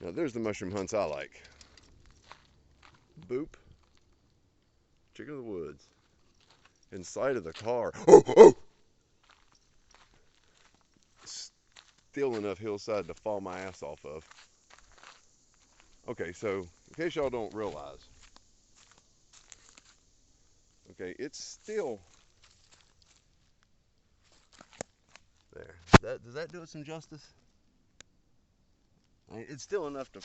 Now there's the mushroom hunts I like. Boop. Chicken of the woods. Inside of the car. Oh, oh! Still enough hillside to fall my ass off of. Okay, so in case y'all don't realize, okay, it's still there. Does that do it some justice? I mean, it's still enough to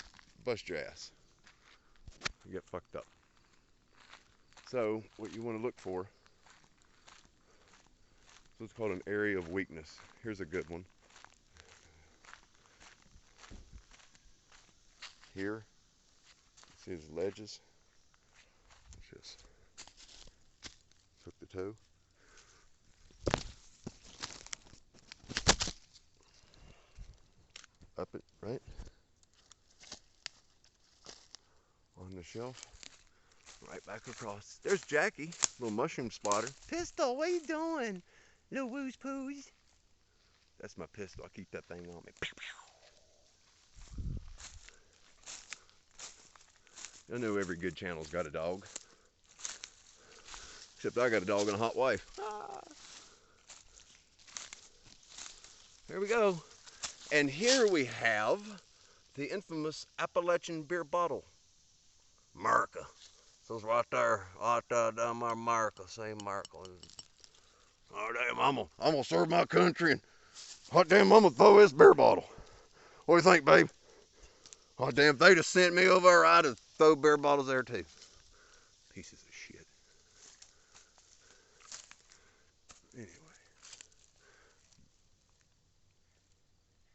bust your ass. You get fucked up. So what you want to look for is what's called an area of weakness. Here's a good one. Here, see his ledges? Just hook the toe. Up it, right? On the shelf. Right back across. There's Jackie, little mushroom spotter. Pistol, what are you doing? Little woos poos. That's my pistol. I keep that thing on me. Pew, pew. I know every good channel's got a dog. Except I got a dog and a hot wife. Ah. Here we go. And here we have the infamous Appalachian beer bottle. America. Says right there down there, America. Say America. Oh damn, I'm gonna serve my country and hot damn, I'm gonna throw this beer bottle. What do you think, babe? Oh damn, if they just sent me over there, I'd have throw beer bottles there too. Pieces of shit. Anyway,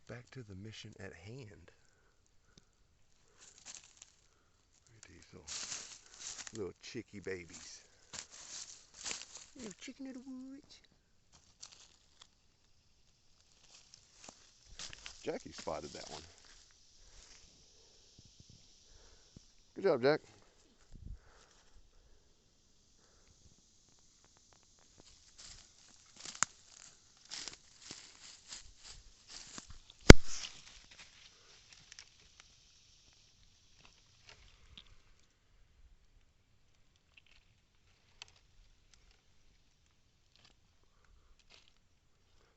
back to the mission at hand. Look at these little chicky babies. Little chicken of the woods. Jackie spotted that one. Good job, Jack.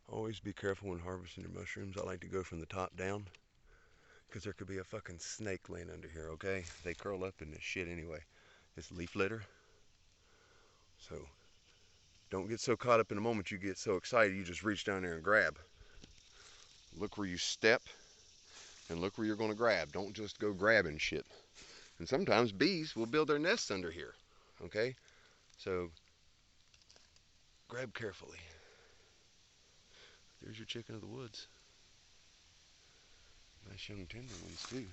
Always be careful when harvesting your mushrooms. I like to go from the top down because there could be a fucking snake laying under here, okay? They curl up in this shit anyway. It's leaf litter. So don't get so caught up in the moment you get so excited you just reach down there and grab. Look where you step and look where you're going to grab. Don't just go grabbing shit. And sometimes bees will build their nests under here, okay? So grab carefully. There's your chicken of the woods. Nice young tender ones too.